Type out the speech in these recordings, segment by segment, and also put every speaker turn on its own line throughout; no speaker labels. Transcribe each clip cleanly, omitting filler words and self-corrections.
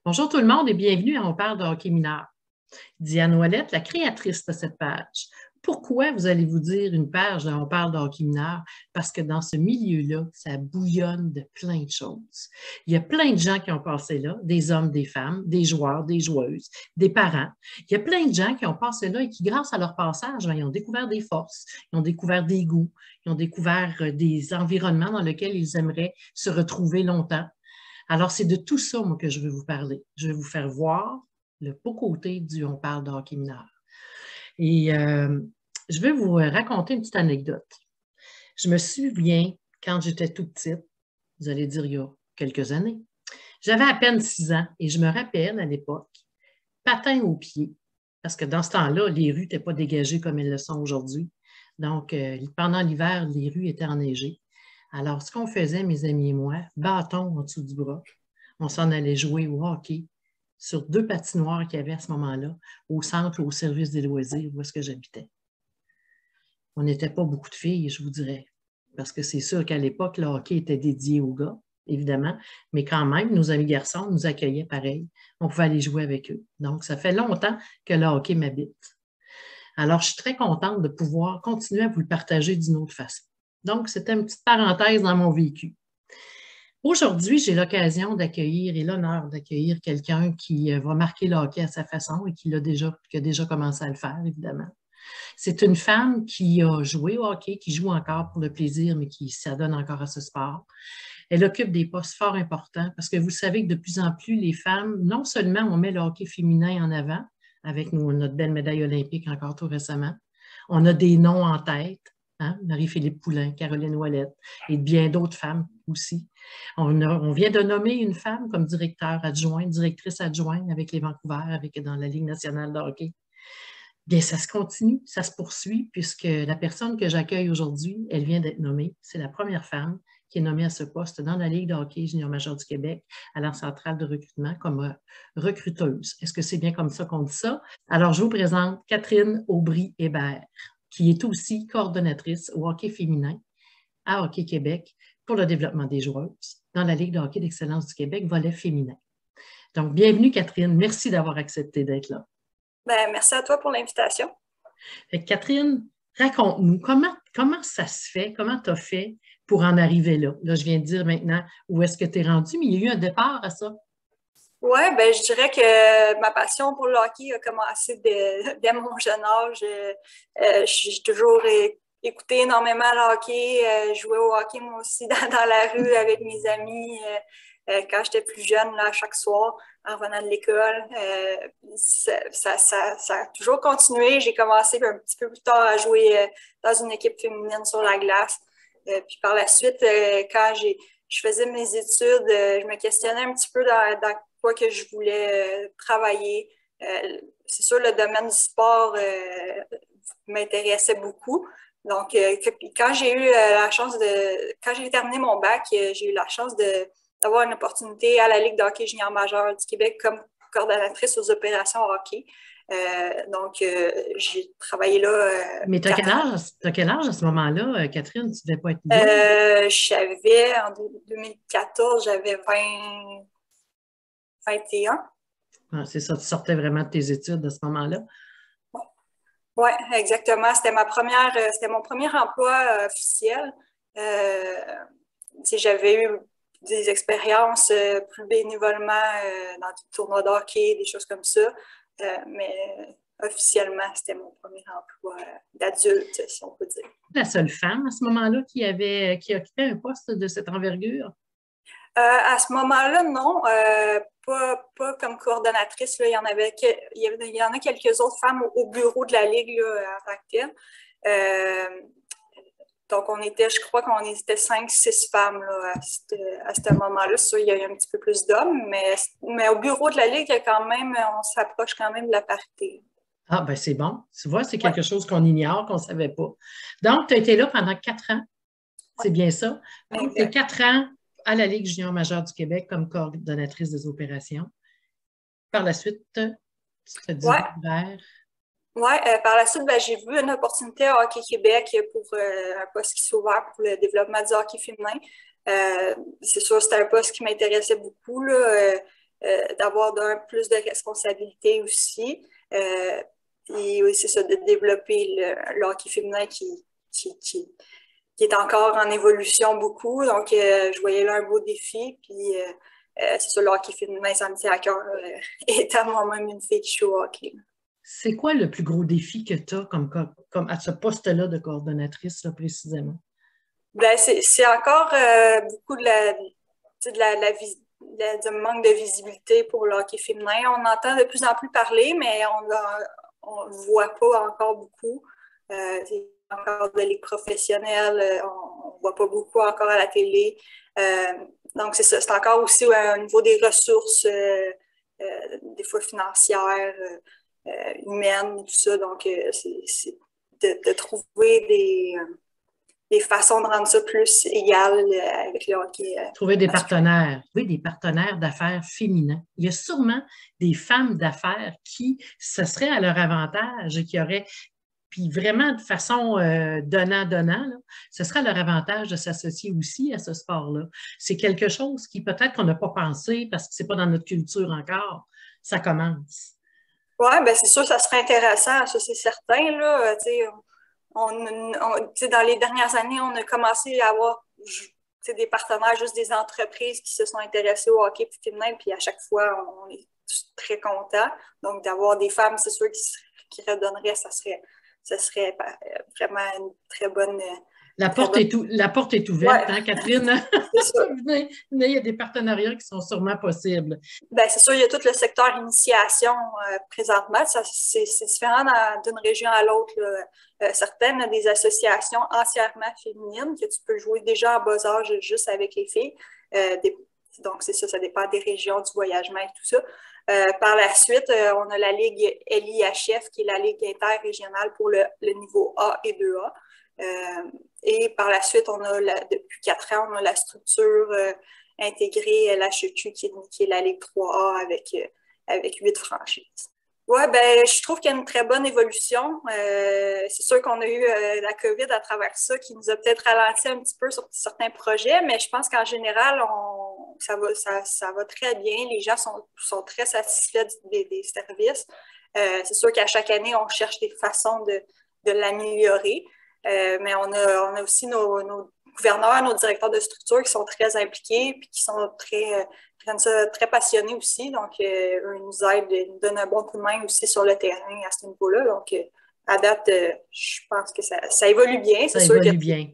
Bonjour tout le monde et bienvenue à On parle de hockey mineur. Diane Ouellette, la créatrice de cette page. Pourquoi vous allez vous dire une page de On parle de hockey mineur? Parce que dans ce milieu-là, ça bouillonne de plein de choses. Il y a plein de gens qui ont passé là, des hommes, des femmes, des joueurs, des joueuses, des parents. Il y a plein de gens qui ont passé là et qui, grâce à leur passage, ils ont découvert des forces, ils ont découvert des goûts, ils ont découvert des environnements dans lesquels ils aimeraient se retrouver longtemps. Alors, c'est de tout ça, moi, que je veux vous parler. Je vais vous faire voir le beau côté du On parle de hockey mineur. Et je vais vous raconter une petite anecdote. Je me souviens, quand j'étais tout petite, vous allez dire il y a quelques années, j'avais à peine 6 ans et je me rappelle à l'époque, patin aux pieds, parce que dans ce temps-là, les rues n'étaient pas dégagées comme elles le sont aujourd'hui. Donc, pendant l'hiver, les rues étaient enneigées. Alors, ce qu'on faisait, mes amis et moi, bâton en dessous du bras, on s'en allait jouer au hockey sur 2 patinoires qu'il y avait à ce moment-là, au centre ou au service des loisirs, où est-ce que j'habitais. On n'était pas beaucoup de filles, je vous dirais, parce que c'est sûr qu'à l'époque, le hockey était dédié aux gars, évidemment, mais quand même, nos amis garçons nous accueillaient pareil. On pouvait aller jouer avec eux. Donc, ça fait longtemps que le hockey m'habite. Alors, je suis très contente de pouvoir continuer à vous le partager d'une autre façon. Donc, c'était une petite parenthèse dans mon vécu. Aujourd'hui, j'ai l'occasion d'accueillir et l'honneur d'accueillir quelqu'un qui va marquer le hockey à sa façon et qui a déjà commencé à le faire, évidemment. C'est une femme qui a joué au hockey, qui joue encore pour le plaisir, mais qui s'adonne encore à ce sport. Elle occupe des postes fort importants parce que vous savez que de plus en plus, les femmes, non seulement on met le hockey féminin en avant, avec notre belle médaille olympique encore tout récemment, on a des noms en tête, hein? Marie-Philippe Poulin, Caroline Ouellette et bien d'autres femmes aussi. On vient de nommer une femme comme directrice adjointe avec les Vancouver, dans la Ligue nationale de hockey. Bien, ça se continue, ça se poursuit, puisque la personne que j'accueille aujourd'hui, elle vient d'être nommée. C'est la première femme qui est nommée à ce poste dans la Ligue de hockey junior majeur du Québec, à la centrale de recrutement, comme recruteuse. Est-ce que c'est bien comme ça qu'on dit ça? Alors, je vous présente Catherine Aubry-Hébert, qui est aussi coordonnatrice au hockey féminin à Hockey Québec pour le développement des joueuses dans la Ligue de hockey d'excellence du Québec, volet féminin. Donc, bienvenue, Catherine. Merci d'avoir accepté d'être là.
Ben, merci à toi pour l'invitation.
Catherine, raconte-nous, comment ça se fait, comment tu as fait pour en arriver là? Là, je viens de dire maintenant où est-ce que tu es rendu, mais il y a eu un départ à ça.
Oui, ben, je dirais que ma passion pour le hockey a commencé dès mon jeune âge. J'ai toujours écouté énormément le hockey, joué au hockey moi aussi dans la rue avec mes amis quand j'étais plus jeune, là, chaque soir en revenant de l'école. Ça a toujours continué. J'ai commencé un petit peu plus tard à jouer dans une équipe féminine sur la glace. Puis par la suite, quand je faisais mes études, je me questionnais un petit peu dans quoi que je voulais travailler. C'est sûr, le domaine du sport m'intéressait beaucoup. Donc, quand j'ai eu quand j'ai terminé mon bac, j'ai eu la chance d'avoir une opportunité à la Ligue de hockey junior majeur du Québec comme coordonnatrice aux opérations hockey. Donc, j'ai travaillé là.
Mais tu as quel âge à ce moment-là, Catherine? Tu ne devais pas être vieille?
En 2014, j'avais 21.
Ah, c'est ça, tu sortais vraiment de tes études à ce moment-là?
Oui, exactement. C'était mon premier emploi officiel. J'avais eu des expériences plus bénévolement dans des tournois de hockey, des choses comme ça. Mais officiellement, c'était mon premier emploi d'adulte, si on peut dire.
La seule femme à ce moment-là qui occupait un poste de cette envergure?
À ce moment-là, non, pas comme coordonnatrice. Là, il y en a quelques autres femmes au bureau de la Ligue là, en tant que telle. Donc, je crois qu'on était 5-6 femmes là, à ce moment-là. Ça, il y a eu un petit peu plus d'hommes, mais au bureau de la Ligue, on s'approche quand même de la parité.
Ah, ben c'est bon. Tu vois, c'est quelque
Ouais.
chose qu'on ignore, qu'on ne savait pas. Donc, tu as été là pendant 4 ans. C'est bien ça. Donc, tu es 4 ans à la Ligue junior majeure du Québec comme coordonnatrice des opérations. Par la suite, tu te diriges vers...
Oui, par la suite, ben, j'ai vu une opportunité à Hockey Québec pour un poste qui s'est ouvert pour le développement du hockey féminin. C'est sûr, c'était un poste qui m'intéressait beaucoup. Là. d'avoir plus de responsabilités aussi. Et oui, c'est ça, de développer le hockey féminin qui est encore en évolution beaucoup. Donc, je voyais là un beau défi. Puis, c'est ça, le hockey féminin, ça me tient à cœur, étant moi-même une fille qui joue au hockey.
C'est quoi le plus gros défi que tu as comme à ce poste-là de coordonnatrice, là, précisément?
Ben, c'est encore beaucoup de manque de visibilité pour le hockey féminin. On entend de plus en plus parler, mais on ne voit pas encore beaucoup. C'est encore de ligues professionnelles, on ne voit pas beaucoup encore à la télé. Donc, c'est ça, c'est encore aussi au niveau des ressources, des fois financières, humaines, et tout ça. Donc, c'est de trouver des façons de rendre ça plus égal avec le hockey.
Trouver des partenaires d'affaires féminins. Il y a sûrement des femmes d'affaires qui, ce serait à leur avantage et qui auraient, puis vraiment de façon donnant-donnant, ce serait à leur avantage de s'associer aussi à ce sport-là. C'est quelque chose qui peut-être qu'on n'a pas pensé parce que ce n'est pas dans notre culture encore. Ça commence.
Oui, bien c'est sûr, ça serait intéressant, ça c'est certain, là. Dans les dernières années, on a commencé à avoir des partenaires, juste des entreprises qui se sont intéressées au hockey féminin, puis à chaque fois, on est très contents. Donc, d'avoir des femmes, c'est sûr, qui redonneraient, ça serait vraiment une très bonne...
La porte est ouverte,
ouais.
Hein, Catherine? Il y a des partenariats qui sont sûrement possibles.
Bien, c'est sûr, il y a tout le secteur initiation présentement. C'est différent d'une région à l'autre. Certaines ont des associations entièrement féminines que tu peux jouer déjà en bas âge juste avec les filles. Donc, c'est ça dépend des régions, du voyagement et tout ça. Par la suite, on a la Ligue LIHF, qui est la Ligue interrégionale pour le niveau A et 2A. Et par la suite, depuis 4 ans, on a la structure intégrée LHEQ, qui est la Ligue 3A avec 8 franchises. Oui, ben, je trouve qu'il y a une très bonne évolution. C'est sûr qu'on a eu la COVID à travers ça qui nous a peut-être ralenti un petit peu sur certains projets, mais je pense qu'en général, ça va très bien. Les gens sont très satisfaits des services. C'est sûr qu'à chaque année, on cherche des façons de l'améliorer. Mais on a aussi nos gouverneurs, nos directeurs de structure qui sont très impliqués puis qui sont très passionnés aussi. Donc, eux nous aident, nous donnent un bon coup de main aussi sur le terrain à ce niveau-là. Donc, à date, je pense que ça évolue bien.
Ça évolue bien.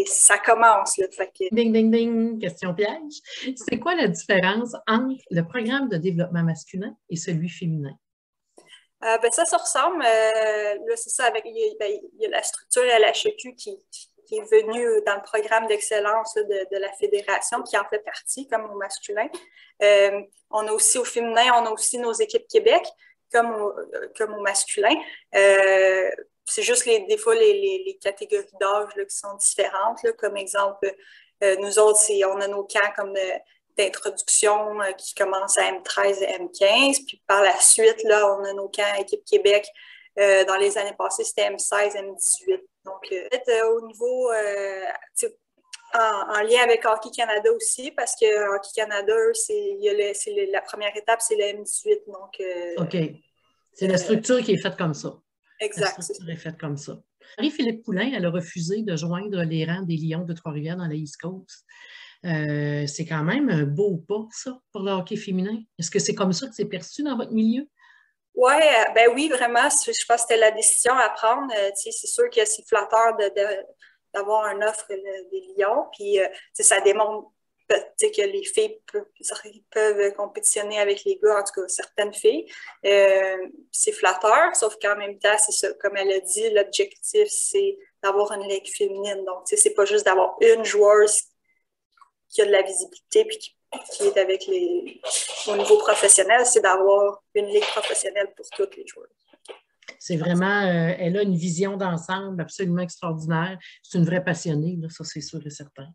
Ça commence. Là, fait que...
Ding, ding, ding, question piège. C'est quoi la différence entre le programme de développement masculin et celui féminin?
Ça ressemble. Là, c'est ça, il y a la structure LHEQ qui est venue dans le programme d'excellence de la fédération, qui en fait partie, comme au masculin. On a aussi au féminin, on a aussi nos équipes Québec, comme au masculin. C'est juste des fois les catégories d'âge qui sont différentes. Là, comme exemple, nous autres, on a nos camps comme d'introduction qui commence à M13 et M15. Puis par la suite, là, on a nos camps Équipe Québec. Dans les années passées, c'était M16, M18. Donc, au niveau, en lien avec Hockey Canada aussi, parce que Hockey Canada, la première étape, c'est le M18. Donc,
OK. C'est la structure qui est faite comme ça.
Exact.
La structure est faite comme ça. Marie-Philippe Poulin, elle a refusé de joindre les rangs des Lions de Trois-Rivières dans la East Coast. C'est quand même un beau pas, ça, pour le hockey féminin. Est-ce que c'est comme ça que c'est perçu dans votre milieu?
Oui, vraiment. Je pense que c'était la décision à prendre. C'est sûr que c'est flatteur d'avoir une offre des Lions. Puis, ça démontre que les filles peuvent compétitionner avec les gars, en tout cas certaines filles. C'est flatteur, sauf qu'en même temps, c'est ça. Comme elle a dit, l'objectif, c'est d'avoir une ligue féminine. Donc, c'est pas juste d'avoir une joueuse qui a de la visibilité puis qui est avec au niveau professionnel, c'est d'avoir une ligue professionnelle pour toutes les joueuses.
C'est vraiment, elle a une vision d'ensemble absolument extraordinaire. C'est une vraie passionnée, là, ça c'est sûr et certain.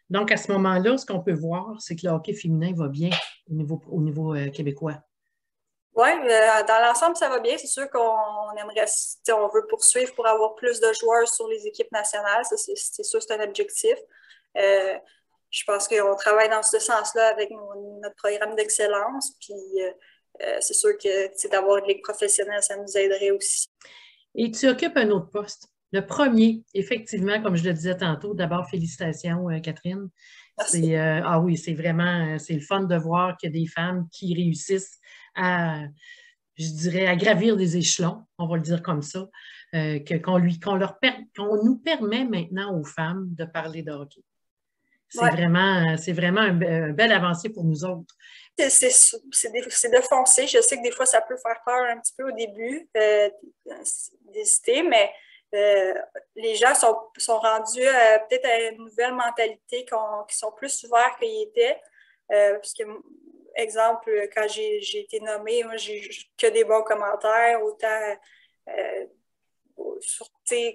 Donc, à ce moment-là, ce qu'on peut voir, c'est que le hockey féminin va bien au niveau québécois.
Oui, dans l'ensemble, ça va bien. C'est sûr qu'on aimerait, on veut poursuivre pour avoir plus de joueurs sur les équipes nationales. Ça, c'est sûr, c'est un objectif. je pense qu'on travaille dans ce sens-là avec notre programme d'excellence. Puis c'est sûr que d'avoir une ligue professionnelle, ça nous aiderait aussi.
Et tu occupes un autre poste. Le premier, effectivement, comme je le disais tantôt, d'abord, félicitations, Catherine. Ah oui, c'est vraiment, c'est le fun de voir qu'il y a des femmes qui réussissent à, je dirais, à gravir des échelons, on va le dire comme ça, qu'on nous permet maintenant aux femmes de parler de hockey. C'est vraiment une belle avancée pour nous autres.
C'est de foncer. Je sais que des fois, ça peut faire peur un petit peu au début d'hésiter, mais les gens sont rendus peut-être à une nouvelle mentalité qui sont plus ouverts qu'ils étaient. Parce que, exemple, quand j'ai été nommée, moi, j'ai que des bons commentaires, autant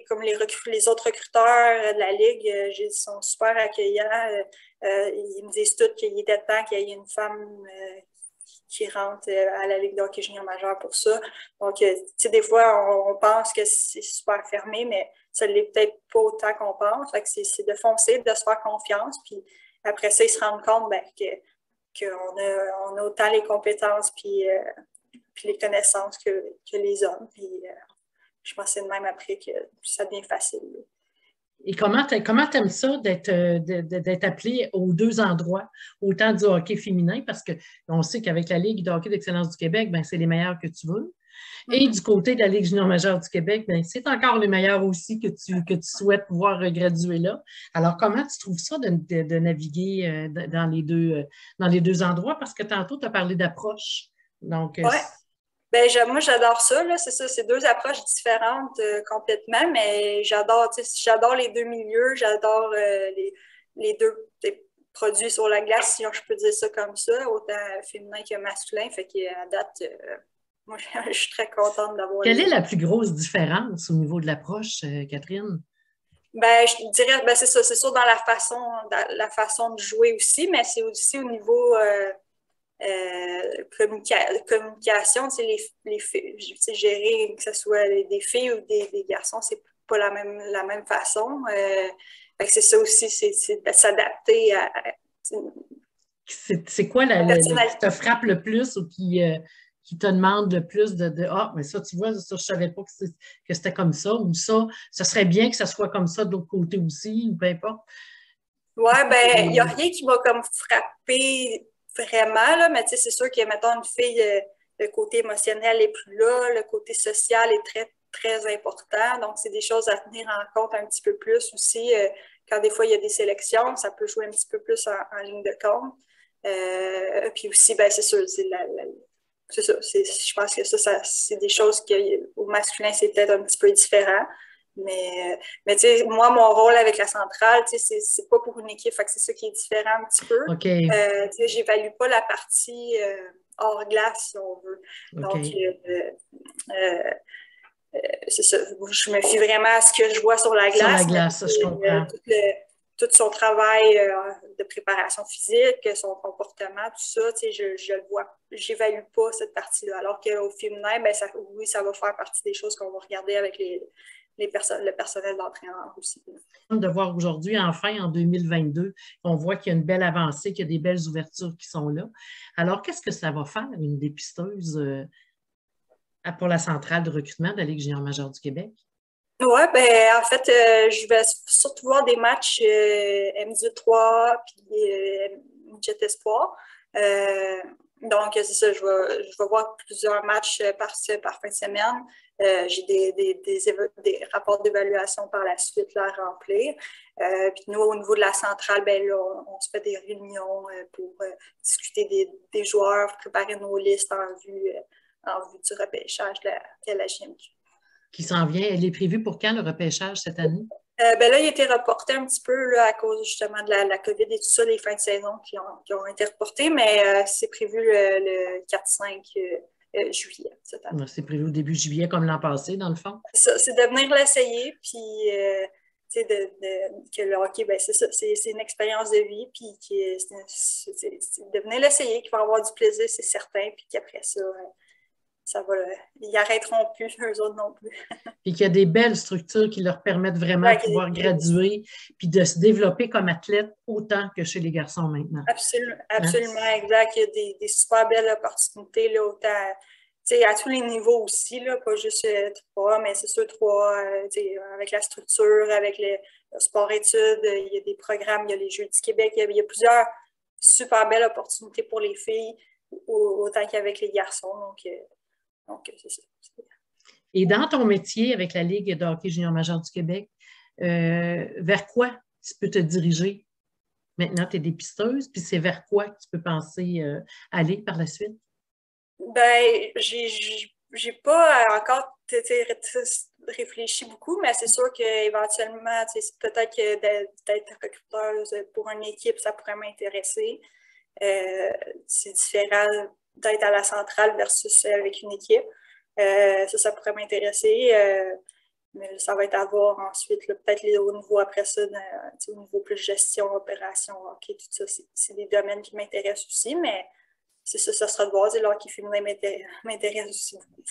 comme les autres recruteurs de la Ligue, ils sont super accueillants. Ils me disent tous qu'il était temps qu'il y ait une femme qui rentre à la Ligue de hockey junior majeur pour ça. Donc, des fois, on pense que c'est super fermé, mais ça ne l'est peut-être pas autant qu'on pense. Fait que c'est de foncer, de se faire confiance. Puis après ça, ils se rendent compte qu'on a autant les compétences puis les connaissances que les hommes. Puis je pense que c'est de même après que ça devient facile.
Et comment t'aimes ça d'être appelé aux deux endroits, autant du hockey féminin, parce qu'on sait qu'avec la Ligue de hockey d'excellence du Québec, ben, c'est les meilleurs que tu veux. Et du côté de la Ligue junior majeure du Québec, ben, c'est encore les meilleurs aussi que tu souhaites pouvoir graduer là. Alors, comment tu trouves ça de naviguer dans les deux endroits? Parce que tantôt, tu as parlé d'approche. Donc,
ouais. Moi, j'adore ça. C'est ça, c'est deux approches différentes complètement, mais j'adore les deux milieux. J'adore les deux produits sur la glace, si je peux dire ça comme ça, autant féminin que masculin. Fait qu'à date, moi, je suis très contente d'avoir.
Quelle est la plus grosse différence au niveau de l'approche, Catherine?
Je dirais, c'est ça, c'est sûr dans la façon de jouer aussi, mais c'est aussi au niveau communication, gérer que ce soit des filles ou des garçons, c'est pas la même façon. C'est ça aussi, c'est de s'adapter à.
C'est quoi qui te frappe le plus ou qui te demande le plus Ah, mais ça, tu vois, ça, je savais pas que c'était comme ça, ou ça serait bien que ça soit comme ça de l'autre côté aussi, ou peu importe.
Oui, il n'y a rien qui m'a comme frappé vraiment, là, mais c'est sûr que, mettons, une fille, le côté émotionnel est plus là, le côté social est très, très important. Donc, c'est des choses à tenir en compte un petit peu plus aussi. Quand des fois, il y a des sélections, ça peut jouer un petit peu plus en ligne de compte. Puis aussi, c'est sûr, c'est ça. Je pense que ça c'est des choses qu'au masculin, c'est peut-être un petit peu différent. Mais tu sais, moi, mon rôle avec la centrale, tu sais, c'est pas pour une équipe, fait que c'est ça qui est différent un petit peu.
Okay.
Tu sais, j'évalue pas la partie hors glace, si on veut.
Okay.
Donc, c'est ça. Je me fie vraiment à ce que je vois sur la glace.
Sur la glace, je comprends.
Tout son travail de préparation physique, son comportement, tout ça, tu sais, je le vois. J'évalue pas cette partie-là. Alors qu'au féminin, oui, ça va faire partie des choses qu'on va regarder avec le personnel d'entraîneur aussi.
De voir aujourd'hui, enfin, en 2022, on voit qu'il y a une belle avancée, qu'il y a des belles ouvertures qui sont là. Alors, qu'est-ce que ça va faire, une dépisteuse pour la centrale de recrutement de la Ligue junior majeure du Québec?
Oui, en fait, je vais surtout voir des matchs M18-3 puis Jet Espoir. Donc, c'est ça, je vais voir plusieurs matchs par fin de semaine. J'ai des rapports d'évaluation par la suite là, à remplir. Puis nous, au niveau de la centrale, là, on se fait des réunions pour discuter des joueurs, préparer nos listes en vue du repêchage de la JMQ.
Qui s'en vient. Elle est prévue pour quand, le repêchage, cette année?
Là, il a été reporté un petit peu là, à cause justement de la COVID et tout ça, les fins de saison qui ont été reportées, mais c'est prévu le 4-5 juillet cette année.
C'est prévu au début juillet, comme l'an passé, dans le fond?
C'est de venir l'essayer, puis que le hockey, c'est ça, c'est une expérience de vie, puis c'est de venir l'essayer, qu'il va avoir du plaisir, c'est certain, puis qu'après ça, ils n'arrêteront plus, eux autres non plus.
Puis qu'il y a des belles structures qui leur permettent vraiment de pouvoir graduer puis de se développer comme athlète autant que chez les garçons maintenant.
Absolument, exact. Il y a des super belles opportunités, là, autant à tous les niveaux aussi, là, pas juste 3, mais c'est sûr 3, avec la structure, avec le sport-études, il y a des programmes, il y a les Jeux du Québec, il y a plusieurs super belles opportunités pour les filles, autant qu'avec les garçons. Donc c'est ça.
Et dans ton métier avec la Ligue de hockey junior majeur du Québec, vers quoi tu peux te diriger? Maintenant, tu es dépisteuse, puis c'est vers quoi tu peux penser aller par la suite?
Ben, j'ai pas encore réfléchi beaucoup, mais c'est sûr qu'éventuellement, peut-être que d'être recruteuse pour une équipe, ça pourrait m'intéresser. C'est différent d'être à la centrale versus avec une équipe. Ça pourrait m'intéresser. Mais ça va être à voir ensuite, peut-être au niveau après ça, au niveau plus gestion, opération, hockey, tout ça, c'est des domaines qui m'intéressent aussi, mais c'est ça, ça sera de voir. Le hockey féminin m'intéresse aussi beaucoup.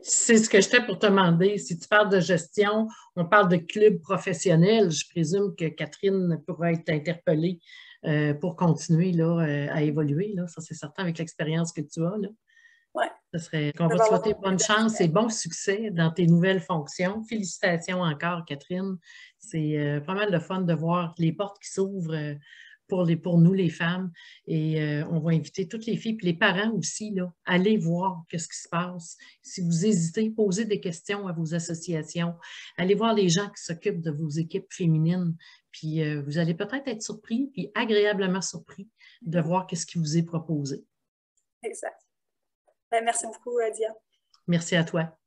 C'est ce que j'étais pour te demander. Si tu parles de gestion, on parle de club professionnel. Je présume que Catherine pourra être interpellée pour continuer là, à évoluer. Là. Ça, c'est certain avec l'expérience que tu as. Là.
Ouais.
On va te souhaiter bonne chance et bon succès dans tes nouvelles fonctions. Félicitations encore, Catherine. C'est pas mal de fun de voir les portes qui s'ouvrent pour nous, les femmes. Et on va inviter toutes les filles, puis les parents aussi, là, allez voir ce qui se passe. Si vous hésitez, posez des questions à vos associations. Allez voir les gens qui s'occupent de vos équipes féminines. Puis vous allez peut-être être surpris, puis agréablement surpris de voir ce qui vous est proposé.
Exact. Merci beaucoup, Diane.
Merci à toi.